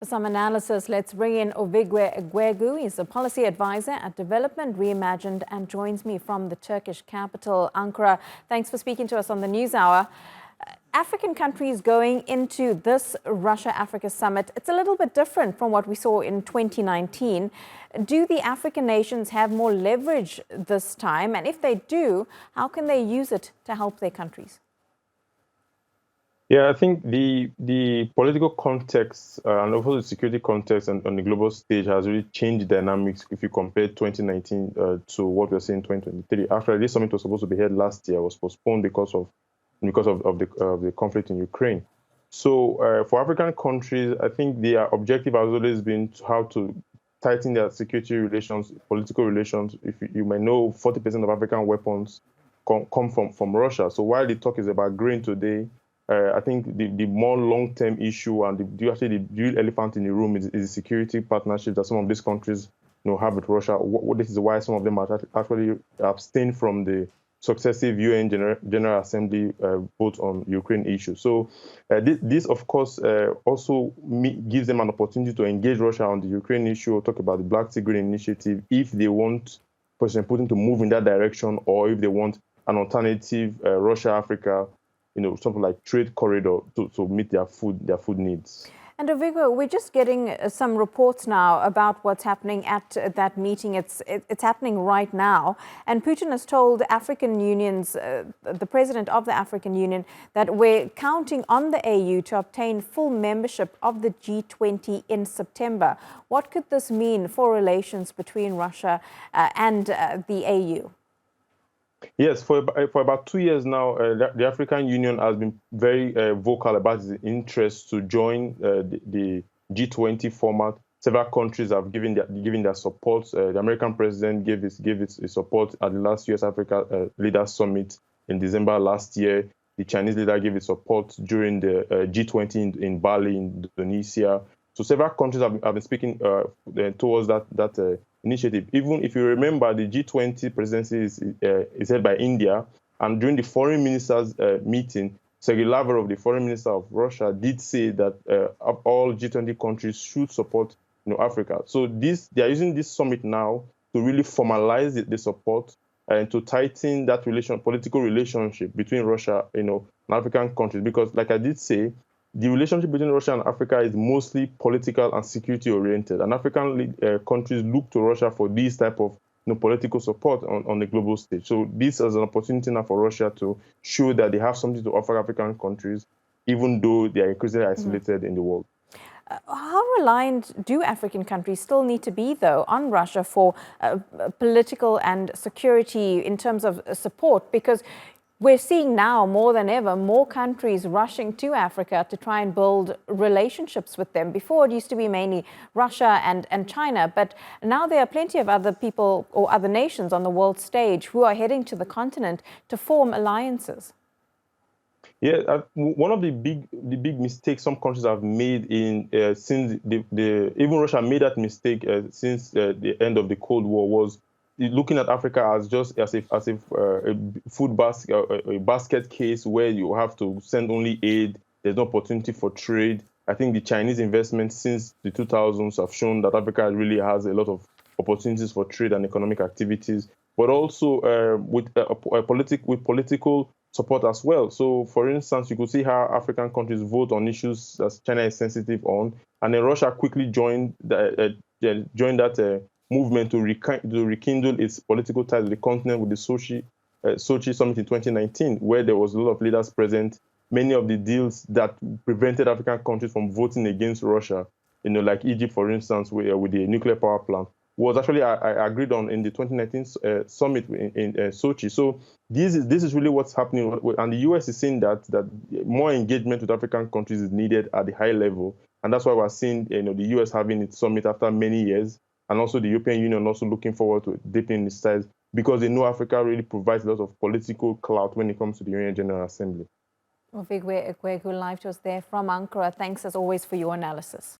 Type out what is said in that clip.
For some analysis, let's bring in Ovigwe Eguegu. He's a policy advisor at Development Reimagined and joins me from the Turkish capital, Ankara. Thanks for speaking to us on the News Hour. African countries going into this Russia-Africa summit, it's a little bit different from what we saw in 2019. Do the African nations have more leverage this time? And if they do, how can they use it to help their countries? Yeah, I think the political context and also the security context on the global stage has really changed the dynamics if you compare 2019 to what we're seeing in 2023. Actually, this summit was supposed to be held last year, was postponed because of the conflict in Ukraine. So for African countries, I think their objective has always been how to tighten their security relations, political relations. If you may know, 40% of African weapons come from Russia. So while the talk is about grain today, I think the more long-term issue and the real elephant in the room is the security partnership that some of these countries have with Russia. This is why some of them are actually abstain from the successive UN General Assembly vote on Ukraine issue. So this, of course, also gives them an opportunity to engage Russia on the Ukraine issue, talk about the Black Sea Grain Initiative, if they want President Putin to move in that direction, or if they want an alternative Russia-Africa, something like trade corridor to meet their food needs. And Ovigwe, we're just getting some reports now about what's happening at that meeting. It's happening right now. And Putin has told African unions, the president of the African Union, that we're counting on the AU to obtain full membership of the G20 in September. What could this mean for relations between Russia and the AU? Yes, for about 2 years now, the African Union has been very vocal about its interest to join the G20 format. Several countries have given their support. The American president gave its support at the last US-Africa Leaders Summit in December last year. The Chinese leader gave its support during the G20 in Bali, in Indonesia. So several countries have been speaking towards that initiative. Even if you remember, the G20 presidency is held by India, and during the foreign ministers meeting, Sergei Lavrov, the foreign minister of Russia, did say that all G20 countries should support Africa. So they are using this summit now to really formalize the support and to tighten that political relationship between Russia and African countries. Because, like I did say, the relationship between Russia and Africa is mostly political and security oriented, and African countries look to Russia for this type of political support on the global stage. So this is an opportunity now for Russia to show that they have something to offer African countries, even though they are increasingly isolated in the world. How reliant do African countries still need to be, though, on Russia for political and security in terms of support? Because we're seeing now more than ever more countries rushing to Africa to try and build relationships with them. Before, it used to be mainly Russia and China, but now there are plenty of other people or other nations on the world stage who are heading to the continent to form alliances. Yeah, one of the big mistakes some countries have made since even Russia made that mistake since the end of the Cold War was looking at Africa as just as if a food basket, a basket case where you have to send only aid. There's no opportunity for trade. I think the Chinese investments since the 2000s have shown that Africa really has a lot of opportunities for trade and economic activities, but also with political support as well. So, for instance, you could see how African countries vote on issues that China is sensitive on, and then Russia quickly joined that movement to rekindle its political ties with the continent with the Sochi summit in 2019, where there was a lot of leaders present. Many of the deals that prevented African countries from voting against Russia, like Egypt, for instance, with the nuclear power plant, was actually agreed on in the 2019 summit in Sochi. So this is really what's happening, and the US is saying that more engagement with African countries is needed at the high level, and that's why we're seeing the US having its summit after many years. And also the European Union also looking forward to deepening its ties because they know Africa really provides a lot of political clout when it comes to the UN General Assembly. Ovigwe Eguegu live to us there from Ankara. Thanks as always for your analysis.